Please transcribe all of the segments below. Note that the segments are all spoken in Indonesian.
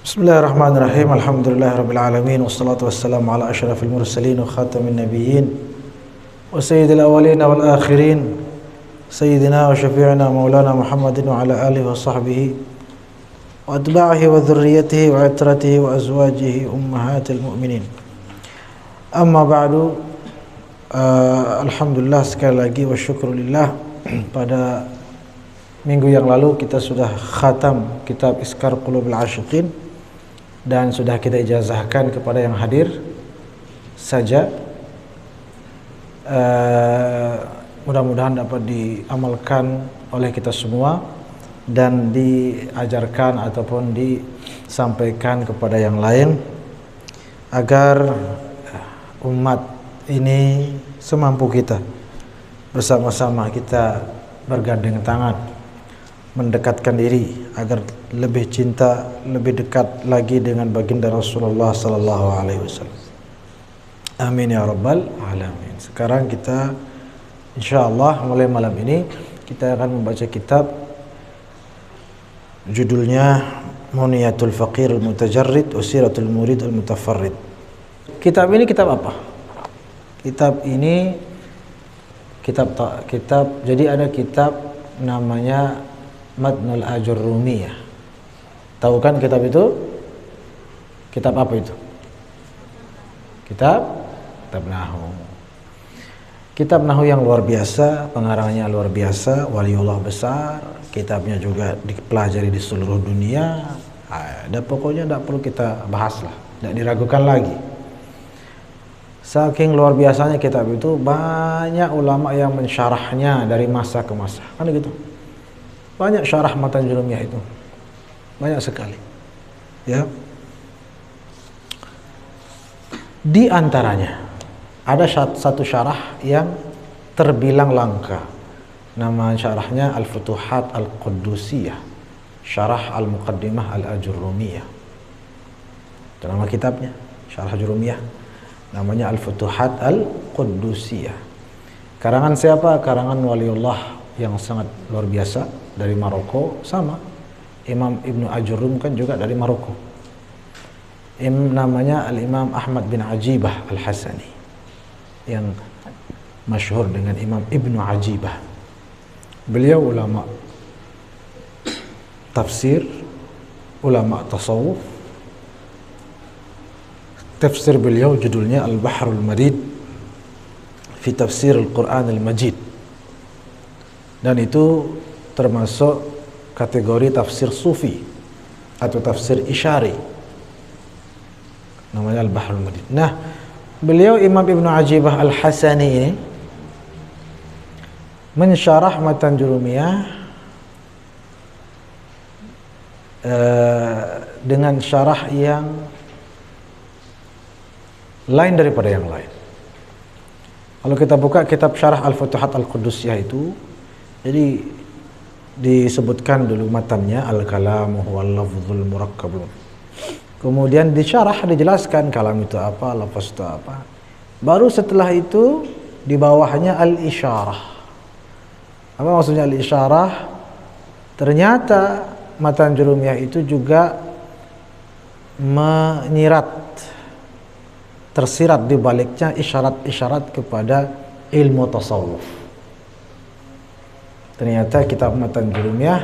Bismillahirrahmanirrahim. Alhamdulillahirabbil alamin wassalatu wassalamu ala asyrafil mursalin wa khatamin nabiyyin wa sayyidil awwalin wal akhirin sayyidina wa syafi'ina maulana Muhammadin wa ala alihi wa sahbihi wa atba'ihi wa dhurriyyatihi wa itratihi wa azwajihi ummahatil mu'minin. Amma ba'du. Alhamdulillah sekali lagi wa syukrulillah, pada minggu yang lalu kita sudah khatam kitab Iskar Qulubil Asyiqin dan sudah kita ijazahkan kepada yang hadir saja. Mudah-mudahan dapat diamalkan oleh kita semua dan diajarkan ataupun disampaikan kepada yang lain agar umat ini semampu kita bersama-sama kita bergandeng tangan mendekatkan diri agar lebih cinta, lebih dekat lagi dengan baginda Rasulullah sallallahu alaihi wasallam. Amin ya rabbal alamin. Sekarang kita insyaallah mulai malam ini kita akan membaca kitab judulnya Muniyatul Faqir Al-Mutajarrid Usiratul Murid Al-Mutafarrid. Kitab ini kitab apa? Kitab ini kitab jadi ada kitab namanya Matnul Ajurrumiyah. Tahu kan kitab itu? Kitab apa itu? Kitab Nahwu. Kitab Nahwu yang luar biasa, pengarangnya luar biasa, waliullah besar. Kitabnya juga dipelajari di seluruh dunia. Dan pokoknya tidak perlu kita bahas lah, tidak diragukan lagi. Saking luar biasanya kitab itu, banyak ulama yang mensyarahnya dari masa ke masa. Kan gitu. Banyak syarah Matan Jurumiyah itu. Banyak sekali. Ya. Di antaranya ada satu syarah yang terbilang langka. Nama syarahnya Al-Futuhat Al-Quddusiyah. Syarah Al-Muqaddimah Al-Ajurrumiyah. Itu nama kitabnya, Syarah Jurumiyah. Namanya Al-Futuhat Al-Quddusiyah. Karangan siapa? Karangan waliullah yang sangat luar biasa dari Maroko. Sama Imam Ibnu Ajurrum kan juga dari Maroko. Namanya Al-Imam Ahmad bin Ajibah Al-Hasani, yang masyhur dengan Imam Ibnu Ajibah. Beliau ulama tafsir, ulama tasawuf. Tafsir beliau judulnya Al-Bahrul Madid fi Tafsir Al-Quran Al-Majid, dan itu termasuk kategori tafsir sufi atau tafsir isyari, namanya Al-Bahrul Madid. Nah, beliau Imam Ibnu Ajibah Al-Hasani ini mensyarah Matan Jurumiyah dengan syarah yang lain daripada yang lain. Kalau kita buka kitab syarah Al-Futuhat Al-Quddusiyah itu, jadi disebutkan dulu matannya al-kalamu huwal lafzul murakkab. Kemudian disyarah, dijelaskan kalam itu apa, lafaz itu apa. Baru setelah itu di bawahnya al-isyarah. Apa maksudnya al-isyarah? Ternyata Matan Jurumiyah itu juga tersirat di baliknya isyarat-isyarat kepada ilmu tasawuf. Ternyata kitab Matan Jurumiyah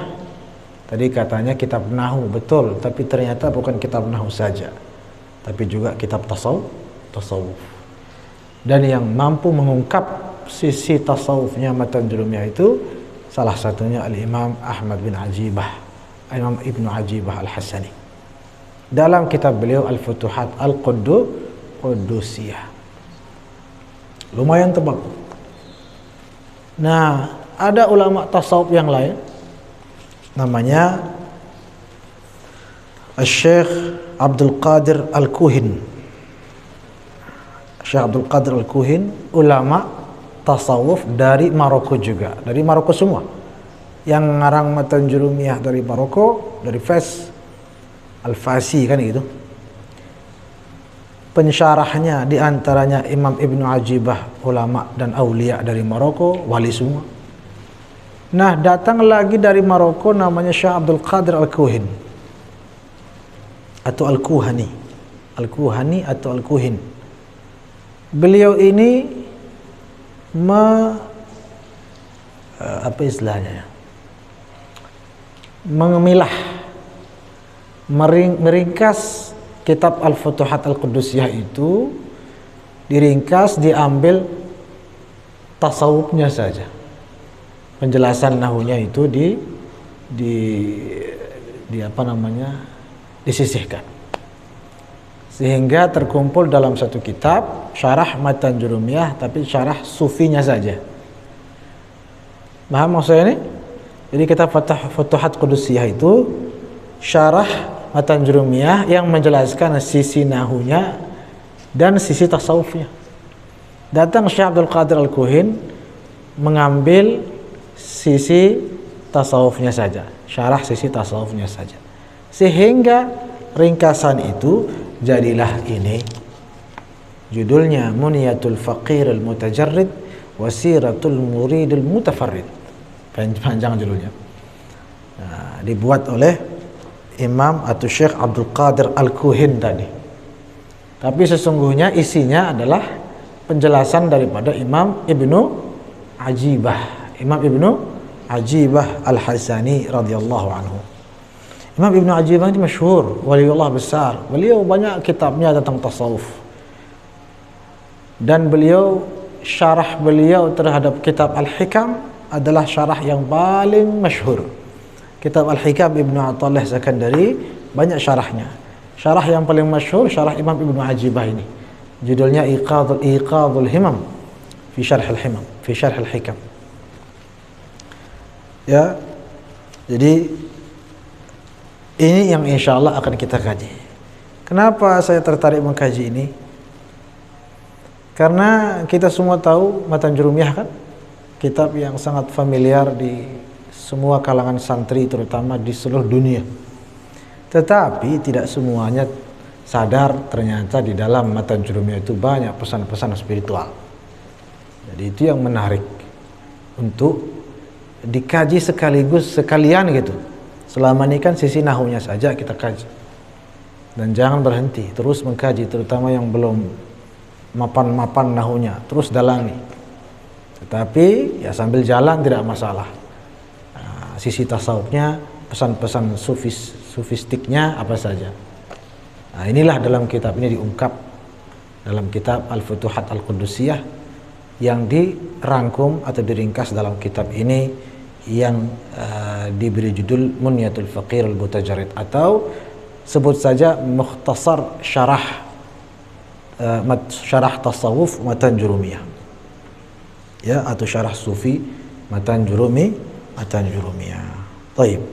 tadi katanya kitab Nahwu, betul, tapi ternyata bukan kitab Nahwu saja, tapi juga kitab tasawuf. Dan yang mampu mengungkap sisi tasawufnya Matan Jurumiyah itu salah satunya Al-Imam Ahmad bin Ajibah, Imam Ibnu Ajibah Al-Hasani, dalam kitab beliau Al-Futuhat Al-Quddusiyah. Lumayan tebal. Nah, ada ulama tasawuf yang lain namanya Syekh Abdul Qadir Al-Kuhin. Syekh Abdul Qadir Al-Kuhin, ulama tasawuf dari Maroko juga, dari Maroko semua. Yang ngarang Matan Jurumiyah dari Maroko, dari Fes, Al-Fasi kan gitu. Pensyarahnya diantaranya Imam Ibnu Ajibah, ulama dan aulia dari Maroko, wali semua. Nah, datang lagi dari Maroko namanya Syekh Abdul Qadir Al-Kuhin. atau Al-Kuhani. Al-Kuhani atau Al-Kuhin. Beliau ini apa istilahnya? Mengemilah, meringkas kitab Al-Futuhat Al-Qudusiyah itu, diringkas, diambil tasawufnya saja. Penjelasan nahunya itu disisihkan. Sehingga terkumpul dalam satu kitab syarah Matan Jurumiyah, tapi syarah sufinya saja. Paham maksudnya ini? Jadi kitab Futuhat Qudusiyah itu syarah Matan Jurumiyah yang menjelaskan sisi nahunya dan sisi tasawufnya. Datang Syekh Abdul Qadir Al-Kuhin mengambil sisi tasawufnya saja, syarah sisi tasawufnya saja. Sehingga ringkasan itu jadilah ini. Judulnya Munyatul Faqir Al-Mutajarrid Wasiratul Muridil Mutafarrid. Panjang judulnya. Nah, dibuat oleh Imam atau Syekh Abdul Qadir Al-Kuhin tadi. Tapi sesungguhnya isinya adalah penjelasan daripada Imam Ibnu Ajibah. Imam Ibnu Ajibah Al-Hasani radhiyallahu anhu. Imam Ibnu Ajibah ini masyhur, waliullah besar. Beliau banyak kitabnya tentang tasawuf. Dan syarah beliau terhadap kitab Al-Hikam adalah syarah yang paling masyhur. Kitab Al-Hikam Ibnu Athaillah Sakandari banyak syarahnya. Syarah yang paling masyhur syarah Imam Ibnu Ajibah ini. Judulnya Iqadul Himam fi Syarh Al-Himam, fi Syarh Al-Hikam. Ya. Jadi ini yang insya Allah akan kita kaji. Kenapa saya tertarik mengkaji ini? Karena kita semua tahu Matan Jurumiyah kan, kitab yang sangat familiar di semua kalangan santri, terutama di seluruh dunia. Tetapi tidak semuanya sadar ternyata di dalam Matan Jurumiyah itu banyak pesan-pesan spiritual. Jadi itu yang menarik untuk dikaji sekalian gitu. Selama ini kan sisi nahunya saja kita kaji. Dan jangan berhenti, terus mengkaji, terutama yang belum mapan nahunya, terus dalami. Tetapi ya sambil jalan tidak masalah. Nah, sisi tasawufnya, pesan-pesan sufistiknya apa saja. Nah, inilah dalam kitab ini diungkap dalam kitab Al-Futuhat Al-Qudusiyah yang dirangkum atau diringkas dalam kitab ini yang diberi judul Munyatul Faqir Al-Mutajarrid, atau sebut saja mukhtasar syarah tasawuf Matan Jurumiyah, ya, atau syarah sufi Matan Jurumiyah. Baik.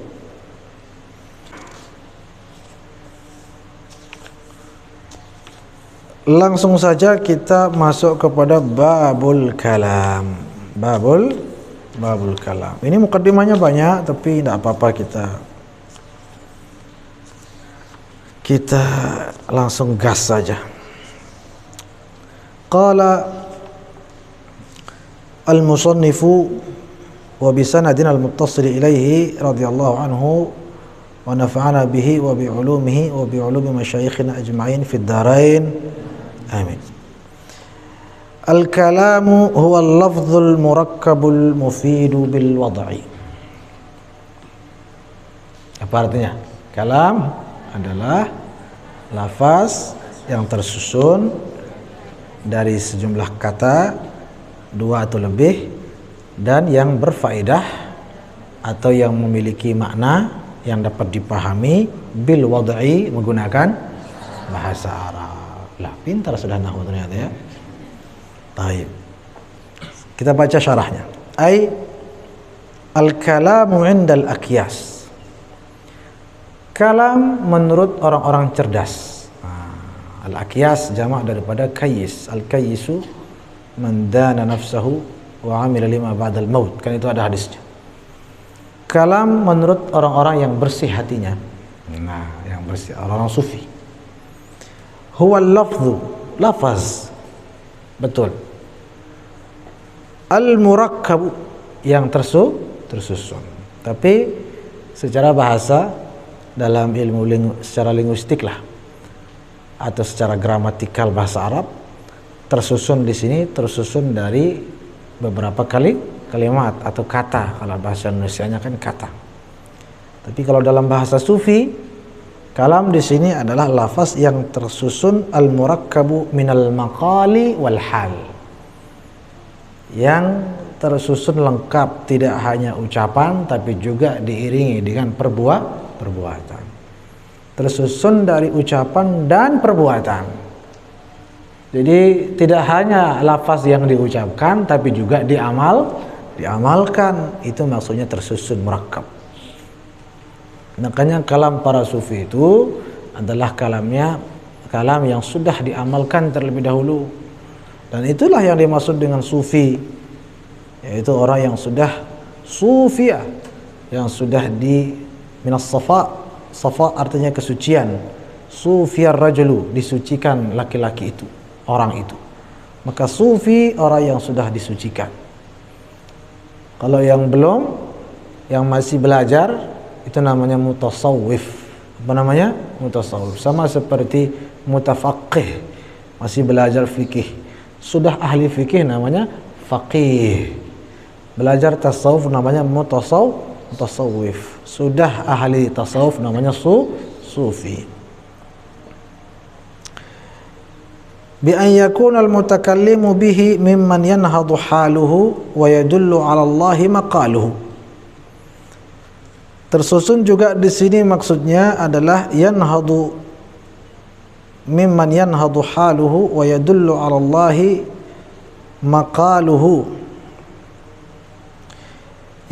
Langsung saja kita masuk kepada babul kalam. Babul kalam. Ini mukaddimahnya banyak, tapi tidak apa-apa, kita langsung gas saja. Qala al-musannifu wa bisanadin al-muttasil ilaihi radhiyallahu anhu wa nafa'ana bihi wa bi ulumihi wa bi ulumi masyayikhina ajma'in fid dharain. Amin. Al-kalamu huwa al-lafdhul murakkabul mufidu bil wad'i. Apa artinya? Kalam adalah lafaz yang tersusun dari sejumlah kata, dua atau lebih, dan yang berfaedah atau yang memiliki makna yang dapat dipahami bil wad'i, menggunakan bahasa Arab. Lah, pintar sudah nahwu ternyata ya. Baik. Kita baca syarahnya. Ai al-kalamu 'indal akyas. Kalam menurut orang-orang cerdas. Al-akyas jamak daripada kayyis. Al-kayyisu man dana nafsahu wa 'amila lima ba'dal maut. Kan itu ada hadisnya. Kalam menurut orang-orang yang bersih hatinya. Nah, yang bersih, orang-orang sufi. Huwa al-lafdhu, lafaz. Betul. Al-murakkabu, yang tersusun. Tapi secara bahasa dalam ilmu secara linguistik lah atau secara gramatikal bahasa Arab, tersusun di sini tersusun dari beberapa kalimat atau kata. Kalau bahasa Indonesianya kan kata. Tapi kalau dalam bahasa Sufi, kalam di sini adalah lafaz yang tersusun al-murakkabu minal maqali wal hal. Yang tersusun lengkap, tidak hanya ucapan tapi juga diiringi dengan perbuatan. Tersusun dari ucapan dan perbuatan. Jadi tidak hanya lafaz yang diucapkan tapi juga diamalkan. Itu maksudnya tersusun murakkab. Makanya kalam para sufi itu adalah kalam yang sudah diamalkan terlebih dahulu. Dan itulah yang dimaksud dengan sufi, yaitu orang yang sudah sufia, yang sudah di minas safa. Safa artinya kesucian. Sufiyar rajulu, disucikan laki-laki itu, orang itu. Maka sufi orang yang sudah disucikan. Kalau yang belum, yang masih belajar, itu namanya mutasawwif. Apa namanya? Mutasawwif. Sama seperti mutafaqih, masih belajar fikih. Sudah ahli fikih namanya faqih. Belajar tasawuf namanya mutasawwif. Sudah ahli tasawuf namanya sufi. Bi an yakuna al-mutakallimu bihi mimman yanhadu haluhu wa yadullu 'ala Allahi maqaluhu. Tersusun juga di sini maksudnya adalah yanhadu mimman yanhadu haluhu wa yadullu 'ala Allahi maqaluhu,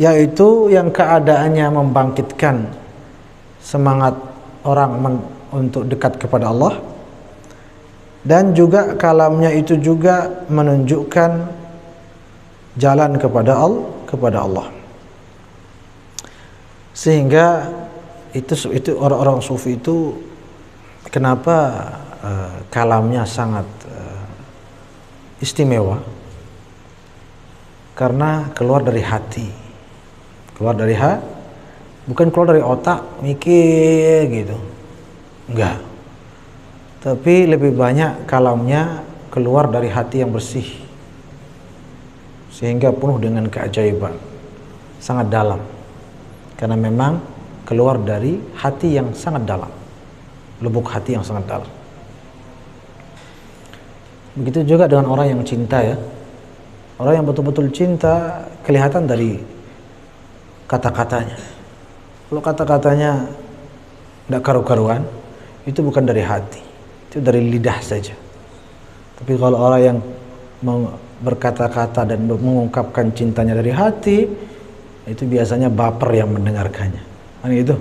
yaitu yang keadaannya membangkitkan semangat orang untuk dekat kepada Allah, dan juga kalamnya itu juga menunjukkan jalan kepada Allah. Sehingga itu orang-orang sufi itu kenapa kalamnya sangat istimewa? Karena keluar dari hati. Keluar dari bukan keluar dari otak mikir gitu. Enggak. Tapi lebih banyak kalamnya keluar dari hati yang bersih, sehingga penuh dengan keajaiban, sangat dalam. Karena memang keluar dari hati yang sangat dalam, lubuk hati yang sangat dalam. Begitu juga dengan orang yang cinta ya. Orang yang betul-betul cinta kelihatan dari kata-katanya. Kalau kata-katanya tidak karu-karuan, itu bukan dari hati, itu dari lidah saja. Tapi kalau orang yang berkata-kata dan mengungkapkan cintanya dari hati, itu biasanya baper yang mendengarkannya. Kan itu.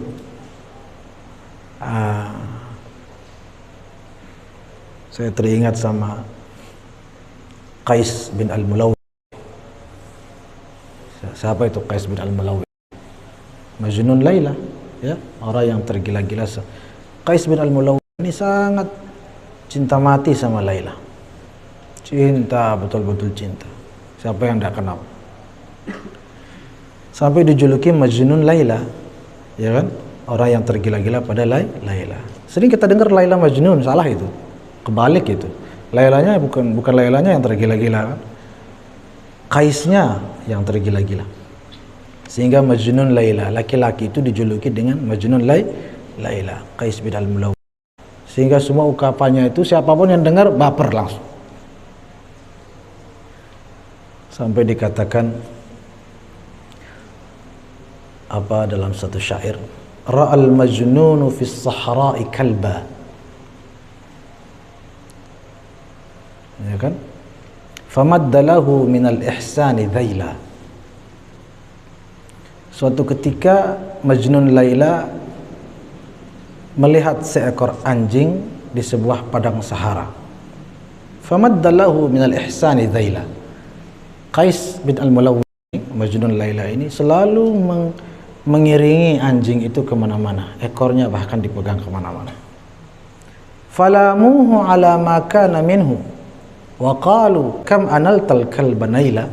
Saya teringat sama Qais bin Al-Mulawwi. Siapa itu Qais bin Al-Mulawwi? Majnun Laila, ya, orang yang tergila-gila. Qais bin Al-Mulawwi ini sangat cinta mati sama Laila. Cinta, betul-betul cinta. Siapa yang tidak kenal? Sampai dijuluki Majnun Laila, ya kan? Orang yang tergila-gila pada Laila. Sering kita dengar Laila Majnun, salah itu. Kebalik itu. Lailanya bukan Lailanya yang tergila-gila, kan? Qaisnya yang tergila-gila. Sehingga Majnun Laila, laki-laki itu dijuluki dengan Majnun Laila, Qais bin Al-Mulawwi. Sehingga semua ungkapannya itu siapapun yang dengar baper langsung. Sampai dikatakan apa dalam satu syair, ra'al majnunu fis sahra'i kalba, ya kan, famadda lahu minal ihsani dhaila. Suatu ketika Majnun Laila melihat seekor anjing di sebuah padang sahara. Famadda lahu minal ihsani dhaila. Qais bin Al-Mulawwi, Majnun Laila ini selalu mengiringi anjing itu kemana-mana, ekornya bahkan dipegang kemana-mana. Falamuhu ala ma kana minhu wa qalu kam analtal kalba naila.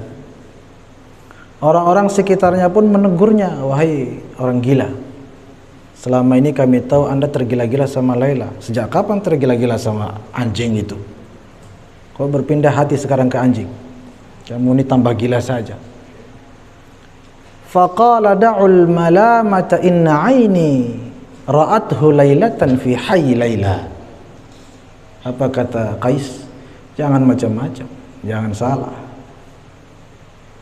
Orang-orang sekitarnya pun menegurnya, wahai orang gila, selama ini kami tahu Anda tergila-gila sama Laila. Sejak kapan tergila-gila sama anjing itu? Kok berpindah hati sekarang ke anjing? Kamu ini tambah gila saja. Faqala da'ul malamata inna aini ra'athu lailatan fi hayy Laila. Apa kata Qais? Jangan macam-macam, jangan salah.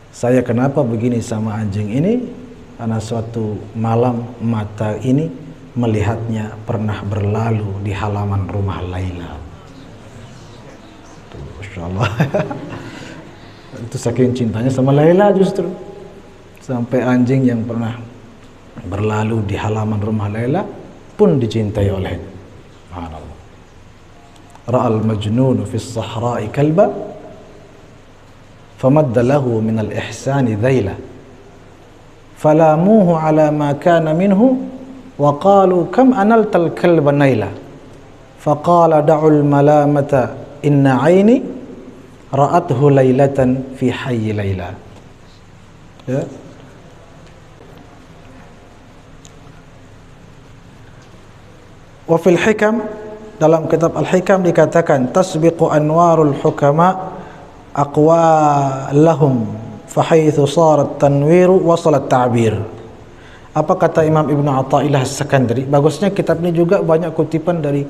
Saya kenapa begini sama anjing ini? Karena suatu malam mata ini melihatnya pernah berlalu di halaman rumah Laila. Masya Allah. Itu saking cintanya sama Laila justru. Sampai anjing yang pernah berlalu di halaman rumah Laila pun dicintai olehnya. Subhanallah. Ra'al majnun fi as-sahra'i kalba famadda lahu min al-ihsani dhaila. Falamuhu ala ma kana minhu wa qalu kam analtal kalba naila. Faqala da'ul malamata inna aini ra'athu lailatan fi hayy Laila. Ya. Wa fil hikam, dalam kitab Al-Hikam dikatakan tasbiqu anwarul hukama aqwalahum fahaitsu sarat tanwiru wasalat ta'bir. Apa kata Imam Ibnu Athaillah As-Sakandari? Bagusnya kitab ini juga banyak kutipan dari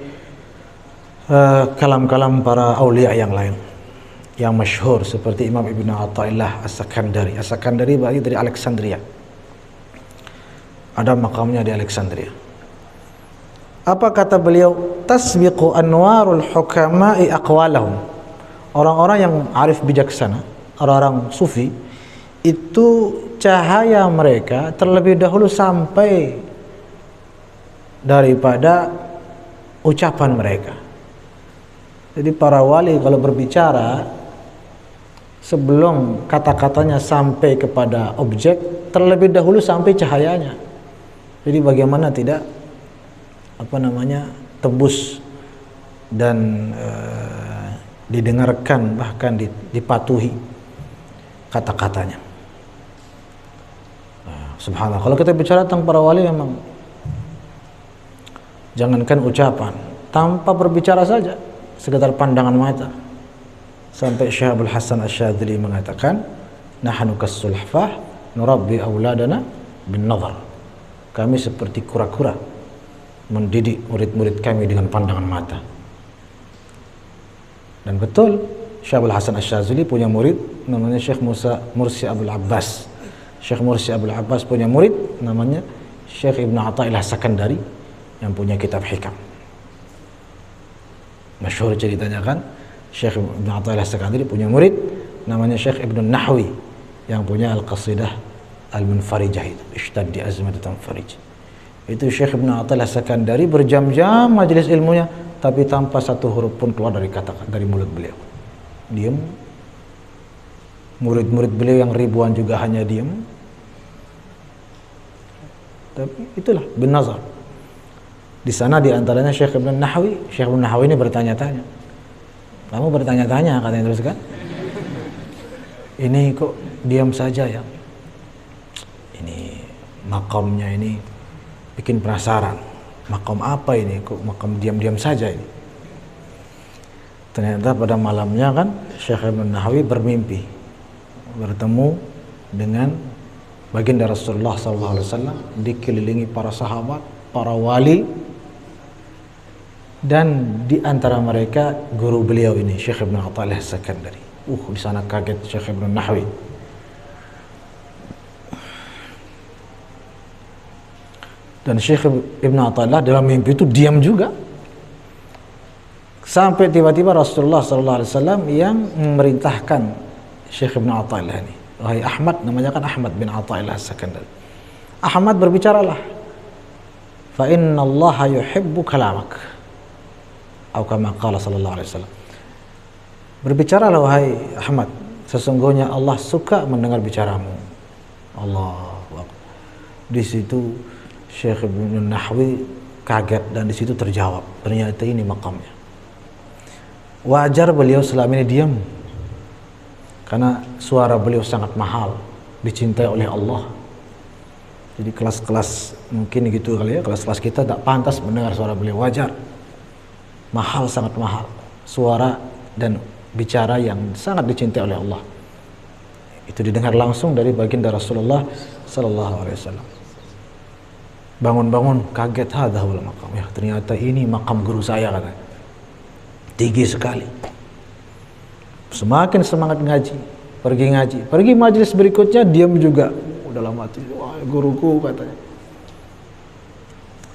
kalam-kalam para aulia yang lain yang masyhur seperti Imam Ibnu Athaillah As-Sakandari. As-Sakandari berarti dari Alexandria. Ada makamnya di Alexandria. Apa kata beliau? Tasbiqu anwarul hukama'i aqwalahum. Orang-orang yang arif bijaksana, orang-orang sufi, itu cahaya mereka terlebih dahulu sampai daripada ucapan mereka. Jadi para wali kalau berbicara, sebelum kata-katanya sampai kepada objek, terlebih dahulu sampai cahayanya. Jadi bagaimana tidak tembus dan didengarkan, bahkan dipatuhi kata-katanya. Subhanallah. Kalau kita bicara tentang para wali, memang jangankan ucapan, tanpa berbicara saja, sekedar pandangan mata. Sampai Syekh Abdul Hasan Asy-Syadzili mengatakan, nahnu kas-sulhfah nurabbi auladana bin nazar. Kami seperti kura-kura mendidik murid-murid kami dengan pandangan mata. Dan betul, Syekh Abdul Hasan Asy-Syadzili punya murid namanya Syekh Mursi Abdul Abbas. Syekh Mursi Abdul Abbas punya murid namanya Syekh Ibnu Athaillah Sakandari yang punya kitab Hikam. Masyhur ceritanya kan, Syekh Ibnu Athaillah Sakandari punya murid namanya Syekh Ibnu Nahwi yang punya Al-Qasidah Al-Munfarijah itu, Ishtaddi azmatu tanfarij. Itu Syekh Ibnu Athaillah Sakandari berjam-jam majelis ilmunya, tapi tanpa satu huruf pun keluar dari mulut beliau. Diam. Murid-murid beliau yang ribuan juga hanya diam. Tapi itulah bin nazar. Di sana diantaranya Syekh Ibnu Nahwi. Syekh Ibnu Nahwi ini bertanya-tanya. Kamu bertanya-tanya, katanya terus kan? Ini kok diam saja ya? Ini makamnya ini bikin penasaran. Makam apa ini? Kok makam diam-diam saja ini? Ternyata pada malamnya kan Syekh Ibnu Nahwi bermimpi bertemu dengan baginda Rasulullah SAW, dikelilingi para sahabat, para wali, dan di antara mereka guru beliau ini Syekh Ibnu Athaillah Sakandari. Di sana kaget Syekh Ibnu Nahwi. Dan Syekh Ibnu Athaillah dalam mimpi itu diam juga. Sampai tiba-tiba Rasulullah SAW yang memerintahkan Syekh Ibnu Athaillah ini, wahai Ahmad, namanya kan Ahmad bin Athaillah Sakandari. Ahmad, berbicaralah. Fa inna Allah yuhibbu kalamak. Atau kama qala sallallahu alaihi wasallam. Berbicaralah wahai Ahmad, sesungguhnya Allah suka mendengar bicaramu. Allahu Akbar. Di situ Syekh Ibnu Nahwi kaget dan di situ terjawab, ternyata ini makamnya. Wajar beliau selama ini diam, karena suara beliau sangat mahal, dicintai oleh Allah. Jadi kelas-kelas mungkin gitu kali ya, kelas-kelas kita tak pantas mendengar suara beliau, wajar. Mahal, sangat mahal. Suara dan bicara yang sangat dicintai oleh Allah. Itu didengar langsung dari baginda Rasulullah sallallahu alaihi wasallam. Bangun-bangun kaget, hadahul maqam. Ya, ternyata ini makam guru saya, katanya. Tinggi sekali. Semakin semangat ngaji, pergi majelis berikutnya diam juga. Dalam hati, wah guruku, katanya.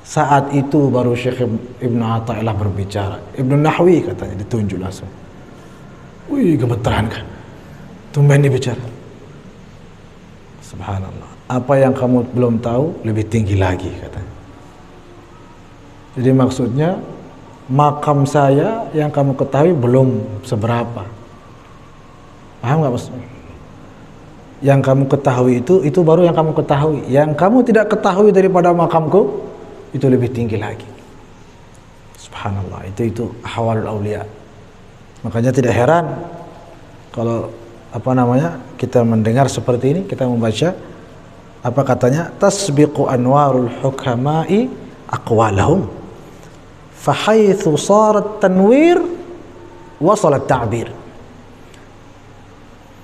Saat itu baru Syekh Ibnu Athaillah berbicara. Ibnu Nahwi, katanya, ditunjuk langsung. Wih, gemeteran kan. Tumben dia bicara. Subhanallah. Apa yang kamu belum tahu lebih tinggi lagi, katanya. Jadi maksudnya makam saya yang kamu ketahui belum seberapa. Paham nggak maksudnya? Yang kamu ketahui itu baru yang kamu ketahui. Yang kamu tidak ketahui daripada makamku itu lebih tinggi lagi. Subhanallah, itu ahwalul aulia. Makanya tidak heran kalau kita mendengar seperti ini, kita membaca apa katanya, tasbiqu anwarul hukama'i aqwalahum fahaitsu sarat tanwir wasalat ta'bir.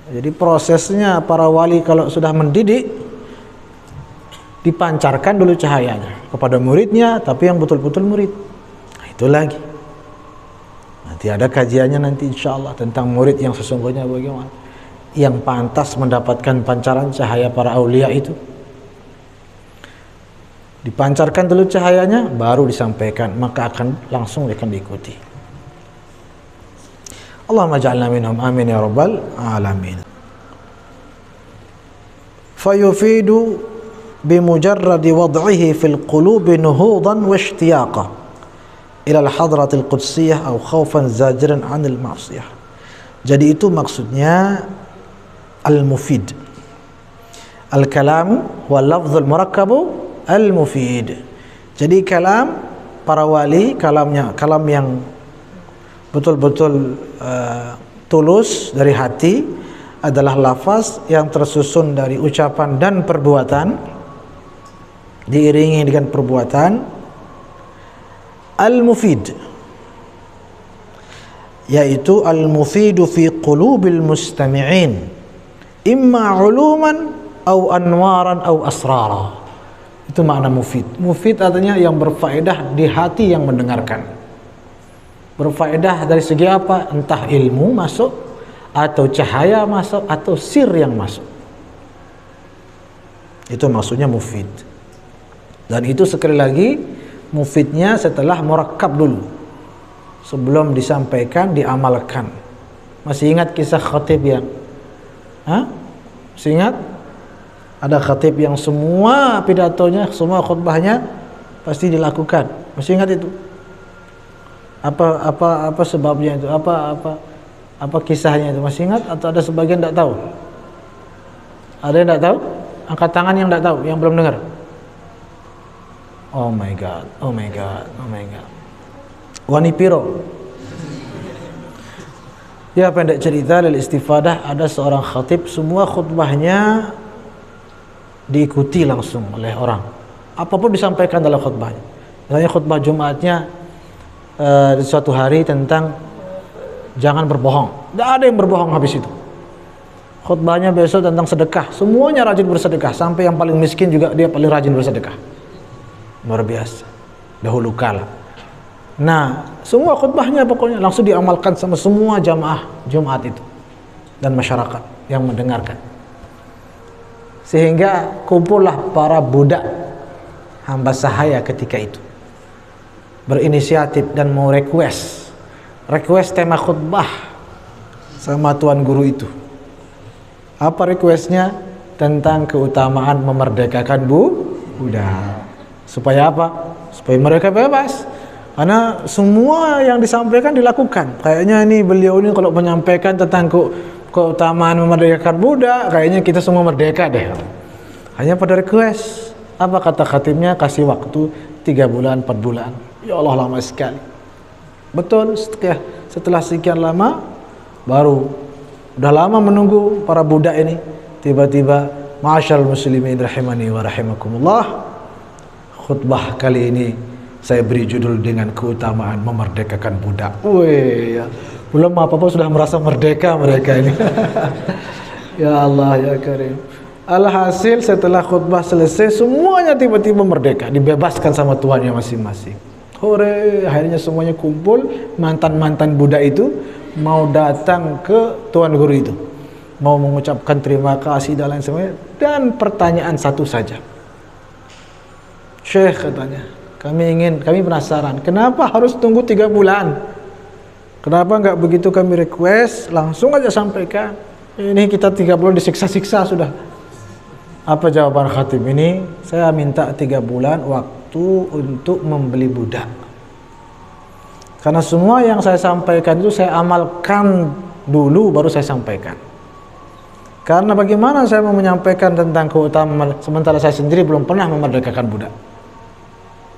Jadi prosesnya para wali kalau sudah mendidik, dipancarkan dulu cahayanya kepada muridnya, tapi yang betul-betul murid. Nah, itu lagi. Nanti ada kajiannya nanti insya Allah tentang murid yang sesungguhnya bagaimana, yang pantas mendapatkan pancaran cahaya para aulia itu. Dipancarkan dulu cahayanya, baru disampaikan, maka akan langsung diikuti. Allahumma ja'alna minhum, amin ya rabbal alamin. Fayufidu bimujarradi wad'ihi fil qulubi nuhudan wa ishtiyaqa ila al-hadratil qudsiyah aw khawfan zajiran 'anil ma'siyah. Jadi itu maksudnya al-mufid. Al-kalam wal lafzul murakkabu al-mufid. Jadi kalam para wali, kalam yang betul-betul tulus dari hati adalah lafaz yang tersusun dari ucapan dan perbuatan, diiringi dengan perbuatan, al-mufid, yaitu al-mufidu fi qulubil mustami'in imma uluman au anwaran au asrara. Itu makna mufid. Mufid artinya yang berfaedah di hati yang mendengarkan. Berfaedah dari segi apa? Entah ilmu masuk, atau cahaya masuk, atau sir yang masuk. Itu maksudnya mufid. Dan itu sekali lagi mufidnya setelah murakkab dulu, sebelum disampaikan, diamalkan. Masih ingat kisah khatib yang masih ingat? Ada khatib yang semua pidatonya, semua khutbahnya pasti dilakukan. Masih ingat itu? Apa sebabnya itu? Apa kisahnya itu? Masih ingat atau ada sebagian tidak tahu? Ada yang tidak tahu? Angkat tangan yang tidak tahu, yang belum dengar. Oh my god, oh my god, oh my god. Wani piro. Ya, pendek cerita lil istifadah, ada seorang khatib, semua khutbahnya diikuti langsung oleh orang. Apapun disampaikan dalam khutbahnya. Misalnya khutbah Jumatnya di suatu hari tentang jangan berbohong. Tidak ada yang berbohong habis itu. Khutbahnya besok tentang sedekah. Semuanya rajin bersedekah. Sampai yang paling miskin juga dia paling rajin bersedekah. Luar biasa. Dahulu kala. Nah, semua khutbahnya pokoknya langsung diamalkan sama semua jamaah Jumat itu. Dan masyarakat yang mendengarkan. Sehingga kumpullah para budak hamba sahaya ketika itu. Berinisiatif dan mau request tema khutbah sama tuan guru itu. Apa requestnya? Tentang keutamaan memerdekakan budak. Supaya apa? Supaya mereka bebas. Karena semua yang disampaikan dilakukan. Kayaknya ini beliau ini kalau menyampaikan tentang keutamaan memerdekakan budak, kayaknya kita semua merdeka deh. Hanya pada request. Apa kata khatibnya? Kasih waktu 3 bulan, 4 bulan. Ya Allah, lama sekali. Betul, setelah sekian lama, baru udah lama menunggu para budak ini, tiba-tiba Ma'asyiral muslimin rahimani wa rahimakumullah. Khutbah kali ini saya beri judul dengan keutamaan memerdekakan budak. Wih, ya. Belum apa-apa sudah merasa merdeka mereka ini. Ya Allah ya Karim. Alhasil setelah khutbah selesai semuanya tiba-tiba merdeka, dibebaskan sama tuannya masing-masing. Hore, akhirnya semuanya kumpul, mantan-mantan budak itu mau datang ke tuan guru itu, mau mengucapkan terima kasih dan lain sebagainya. Dan pertanyaan satu saja, Syekh katanya, kami penasaran, kenapa harus tunggu 3 bulan? Kenapa nggak begitu kami request langsung aja sampaikan? Ini kita 3 bulan disiksa-siksa sudah. Apa jawaban khatib ini? Saya minta 3 bulan waktu untuk membeli budak. Karena semua yang saya sampaikan itu saya amalkan dulu baru saya sampaikan. Karena bagaimana saya mau menyampaikan tentang keutamaan sementara saya sendiri belum pernah memerdekakan budak.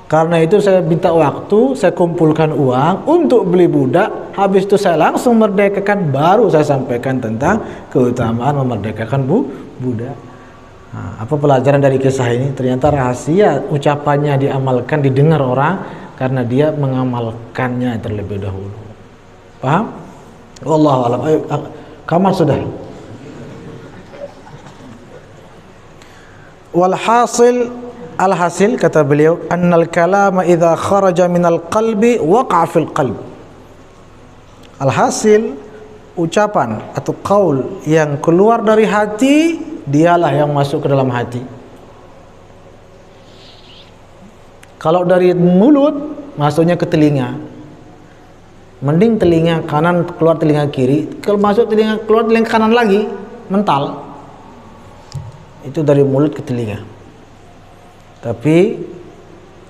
Karena itu saya minta waktu, saya kumpulkan uang untuk beli budak. Habis itu saya langsung merdekakan, baru saya sampaikan tentang keutamaan memerdekakan budak. Nah, apa pelajaran dari kisah ini? Ternyata rahasia ucapannya diamalkan, didengar orang karena dia mengamalkannya terlebih dahulu. Paham? Wallahu a'lam. Ayo, kamar sudah. Alhasil kata beliau, annal kalama idza kharaja minal qalbi waqa'a fil qalb. Alhasil ucapan atau qaul yang keluar dari hati dialah yang masuk ke dalam hati. Kalau dari mulut masuknya ke telinga, mending telinga kanan keluar telinga kiri. Kalau masuk telinga keluar telinga kanan lagi, mental. Itu dari mulut ke telinga. Tapi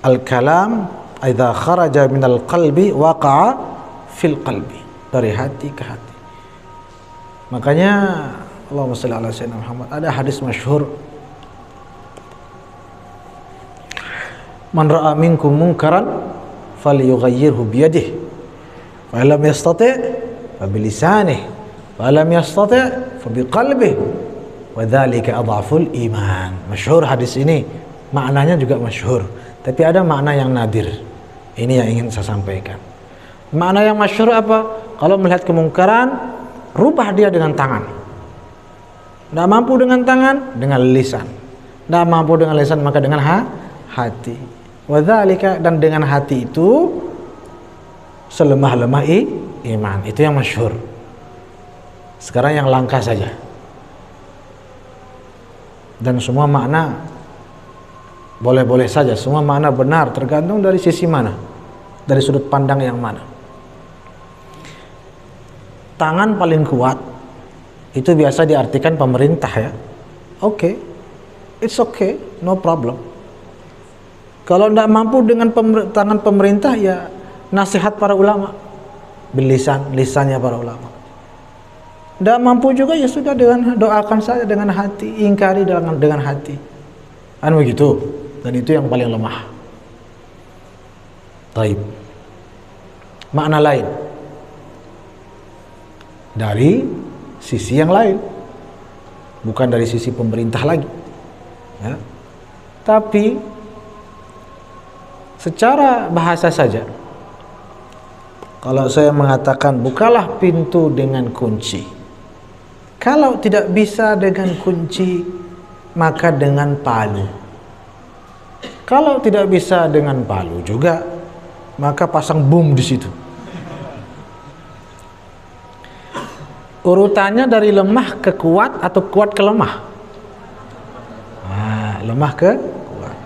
al-kalam idza kharaja minal qalbi waqa'a fil qalbi, dari hati ke hati. Makanya Allahumma shalli ala sayyidina Muhammad, ada hadis masyhur, man ra'a minkum munkaran falyughayyirhu biyadihi fa lam yastati' fa bilisanihi fa lam yastati' fa biqalbihi wa dzalika adhaful iman. Masyhur hadis ini. Maknanya juga masyhur, tapi ada makna yang nadir. Ini yang ingin saya sampaikan. Makna yang masyhur apa? Kalau melihat kemungkaran, rubah dia dengan tangan. Tidak mampu dengan tangan, dengan lisan. Tidak mampu dengan lisan, maka dengan hati. Wadzalika, dan dengan hati itu selemah-lemah iman. Itu yang masyhur. Sekarang yang langka saja. Dan semua makna boleh-boleh saja, semua makna benar, tergantung dari sisi mana, dari sudut pandang yang mana. Tangan paling kuat itu biasa diartikan pemerintah ya. Oke, it's okay, no problem. Kalau tidak mampu dengan tangan pemerintah, ya nasihat para ulama, lisannya para ulama. Tidak mampu juga, ya sudah, dengan doakan saja dengan hati, ingkari dengan hati. Kan begitu. Dan itu yang paling lemah. Taib. Makna lain dari sisi yang lain, bukan dari sisi pemerintah lagi ya. Tapi secara bahasa saja, kalau saya mengatakan bukalah pintu dengan kunci, kalau tidak bisa dengan kunci maka dengan palu. Kalau tidak bisa dengan palu juga, maka pasang bom di situ. Urutannya dari lemah ke kuat atau kuat ke lemah? Lemah ke kuat.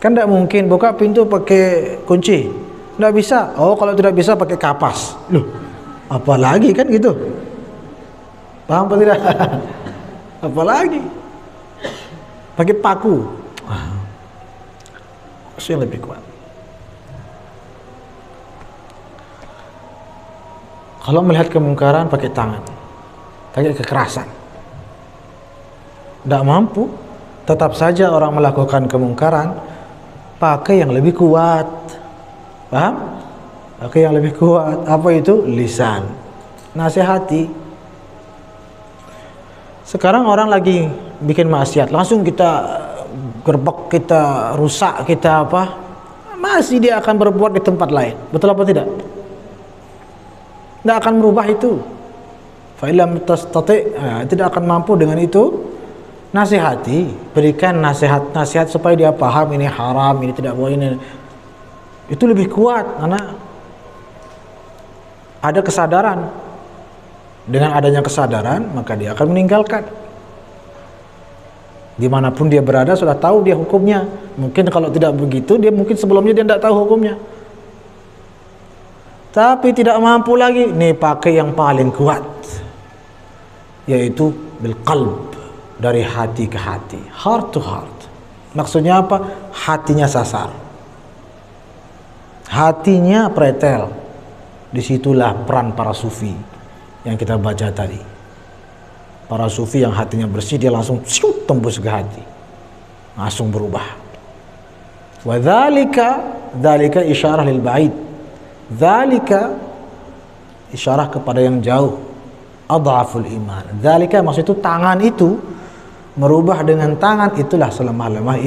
Kan tidak mungkin buka pintu pakai kunci. Tidak bisa. Oh, kalau tidak bisa pakai kapas. Loh, apalagi kan gitu. Paham apa tidak? Apalagi pakai paku. Itu yang lebih kuat. Kalau melihat kemungkaran pakai tangan, pakai kekerasan, tidak mampu, tetap saja orang melakukan kemungkaran, pakai yang lebih kuat. Paham? Pakai yang lebih kuat. Apa itu? Lisan. Nasihati. Sekarang orang lagi bikin maksiat, langsung kita gerbek, kita rusak, kita apa, masih dia akan berbuat di tempat lain. Betul apa tidak? Tidak akan merubah itu. Fa'ilam tastati', tidak akan mampu dengan itu. Nasihati, berikan nasihat supaya dia paham ini haram, ini tidak boleh, ini. Itu lebih kuat karena ada kesadaran. Dengan adanya kesadaran, maka dia akan meninggalkan. Dimanapun dia berada sudah tahu dia hukumnya. Mungkin kalau tidak begitu, dia mungkin sebelumnya dia tidak tahu hukumnya. Tapi tidak mampu lagi, nih pakai yang paling kuat, yaitu bil qalb, dari hati ke hati, heart to heart. Maksudnya apa? Hatinya sasar, hatinya pretel. Disitulah peran para sufi yang kita baca tadi. Para sufi yang hatinya bersih, dia langsung tembus ke hati, langsung berubah. Wa dzalika isyarah lil ba'id. Dzalika isyarah kepada yang jauh. Adhaful iman. Dzalika maksud itu tangan itu merubah dengan tangan, itulah selemah-lemah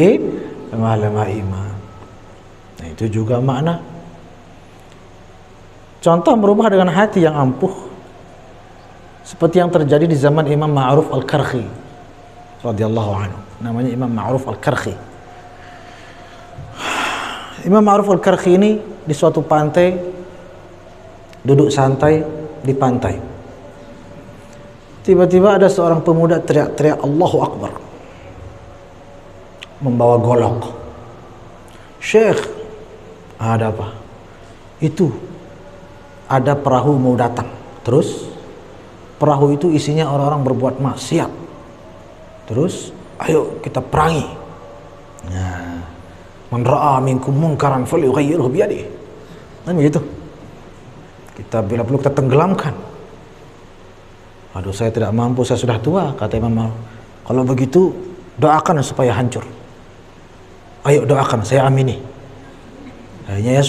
iman. Nah, itu juga makna. Contoh merubah dengan hati yang ampuh, seperti yang terjadi di zaman Imam Ma'ruf Al-Karkhi radhiyallahu anhu. Namanya Imam Ma'ruf Al-Karkhi. Imam Ma'ruf Al-Karkhi ini di suatu pantai, duduk santai di pantai. Tiba-tiba ada seorang pemuda teriak-teriak Allahu Akbar, membawa golok. Syekh, ada apa? Itu ada perahu mau datang. Terus perahu itu isinya orang-orang berbuat maksiat. Terus ayo kita perangi. Nah, man ra'a minkum munkaran falyughayyirhu biyadihi. Kan begitu. Kita bila perlu kita tenggelamkan. Aduh, saya tidak mampu, saya sudah tua, kata Imam Ma'ruf. Kalau begitu doakan supaya hancur. Ayo doakan, saya amini. Akhirnya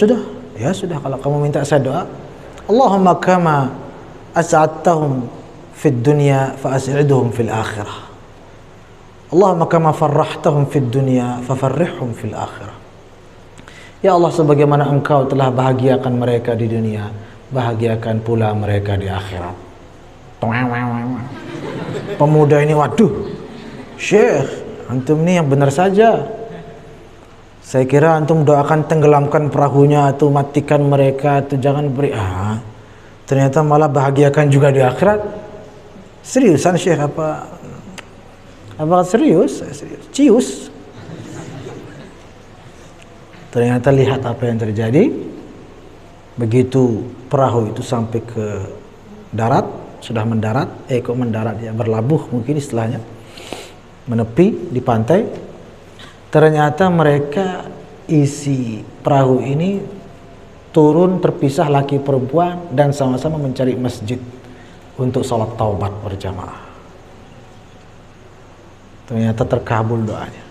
ya sudah kalau kamu minta saya doa, Allahumma kama as'adtahum fid dunya fa as'idhum fil akhirah. Allahumma kama farrahtahum fid dunya fa farrihhum fil akhirah. Ya Allah, sebagaimana Engkau telah bahagiakan mereka di dunia, bahagiakan pula mereka di akhirat. Pemuda ini, waduh, Syekh, antum ini yang benar saja. Saya kira antum doakan tenggelamkan perahunya atau matikan mereka atau jangan beri. Ternyata malah bahagiakan juga di akhirat. Seriusan Syekh apa serius? Cius. Ternyata lihat apa yang terjadi. Begitu perahu itu sampai ke darat, sudah mendarat, ya, berlabuh mungkin istilahnya, menepi di pantai. Ternyata mereka isi perahu ini turun terpisah laki perempuan dan sama-sama mencari masjid untuk sholat taubat berjamaah. Ternyata terkabul doanya.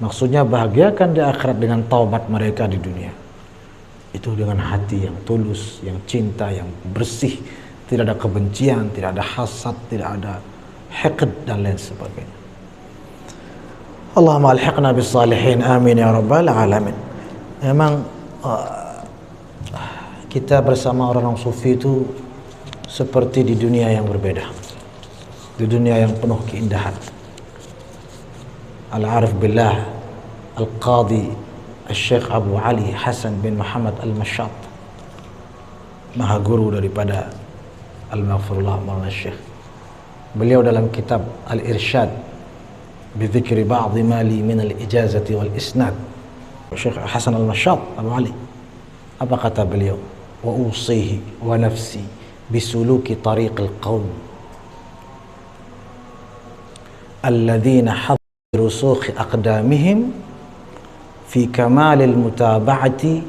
Maksudnya bahagiakan di akhirat dengan taubat mereka di dunia. Itu dengan hati yang tulus, yang cinta, yang bersih, tidak ada kebencian, tidak ada hasad, tidak ada hiqd dan lain sebagainya. Allahumma alhiqna bis salihin, amin ya rabbal alamin. Memang kita bersama orang-orang sufi itu seperti di dunia yang berbeda, di dunia yang penuh keindahan. Al-Arif Billah Al-Qadi Al-Syekh Abu Ali Hasan bin Muhammad Al-Mashad, maha guru daripada Al-Maghfirullah Maulana Syekh, beliau dalam kitab Al-Irsyad بذكر بعض ما لي من الإجازة والإسناد, Syekh Hasan Al-Mashad Abu Ali, apa kata beliau? Wa usihi wa nafsi bisuluki tariqil qawm alladhina hadhiru rusukhi aqdamihim fi kamalil mutaba'ati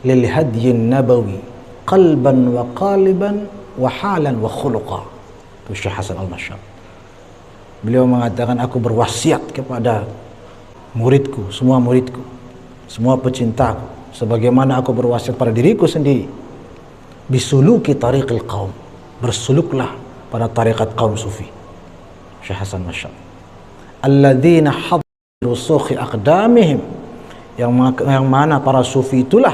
lil hadyin nabawi qalban wa qaliban wa halan wa khuluqa. Itu Syekh Hasan Al-Mashad. Beliau mengatakan, aku berwasiat kepada muridku, semua pecintaku, sebagaimana aku berwasiat pada diriku sendiri. Bisuluki tariqil qaum, bersuluklah pada tarikat kaum sufi. Syekh Hasan Mashad. alladzina hadiru sukhi aqdamihim, yang mana para sufi itulah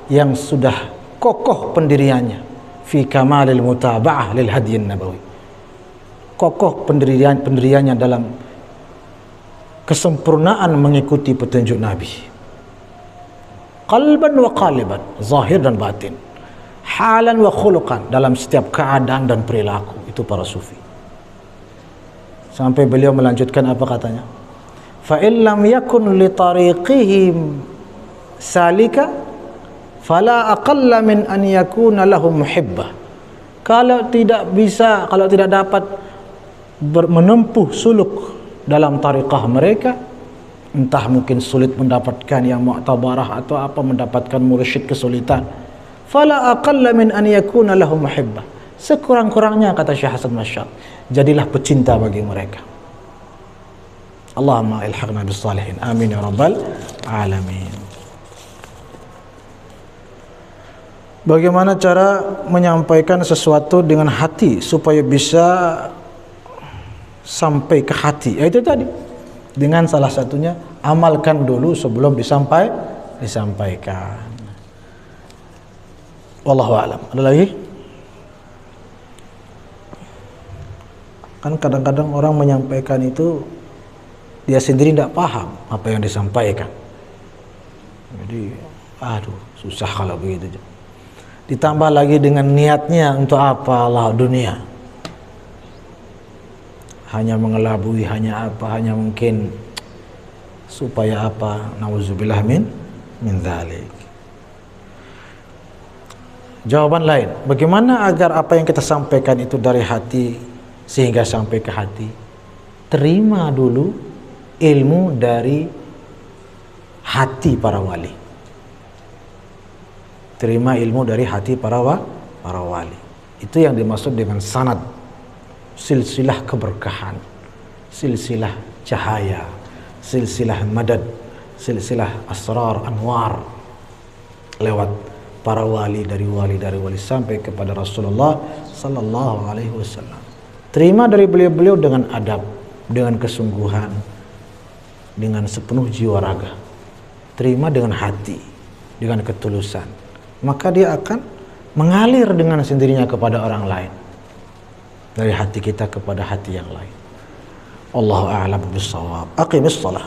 yang sudah kokoh pendiriannya fi kamalil mutaba'ah lil hadyin nabawi, kokoh pendiriannya dalam kesempurnaan mengikuti petunjuk Nabi, qalban wa qaliban, zahir dan batin, halan wa khuluqan, dalam setiap keadaan dan perilaku. Itu para sufi. Sampai beliau melanjutkan apa katanya, fa in lam yakun li tariqihim salika fala aqalla min an yakuna lahum muhibbah. Kalau tidak bisa, kalau tidak dapat menempuh suluk dalam tariqah mereka, entah mungkin sulit mendapatkan yang mu'tabarah atau apa, mendapatkan mursyid kesulitan, fala aqalla min an yakuna lahum muhibbah, sekurang-kurangnya kata Syekh Hasan Masyad, jadilah pecinta bagi mereka. Allahumma ilhaqna bis salihin, amin ya rabbal alamin. Bagaimana cara menyampaikan sesuatu dengan hati supaya bisa sampai ke hati? Itu tadi, dengan salah satunya amalkan dulu sebelum disampaikan. Wallahu a'lam. Ada lagi? Kan kadang-kadang orang menyampaikan itu dia sendiri tidak paham apa yang disampaikan. Jadi, aduh, susah kalau begitu. Ditambah lagi dengan niatnya untuk apa, Allah dunia. Hanya mengelabui, hanya apa, hanya mungkin supaya apa, nauzubillah min dzalik. Jawaban lain, bagaimana agar apa yang kita sampaikan itu dari hati sehingga sampai ke hati? Terima dulu ilmu dari hati para wali. Terima ilmu dari hati para wali. Itu yang dimaksud dengan sanad, silsilah keberkahan, silsilah cahaya, silsilah madad, silsilah asrar anwar, lewat para wali dari wali sampai kepada Rasulullah sallallahu alaihi wasallam. Terima dari beliau-beliau dengan adab, dengan kesungguhan, dengan sepenuh jiwa raga. Terima dengan hati, dengan ketulusan. Maka dia akan mengalir dengan sendirinya kepada orang lain, dari hati kita kepada hati yang lain. Allahu a'lam bissawab. Aqimis shalah.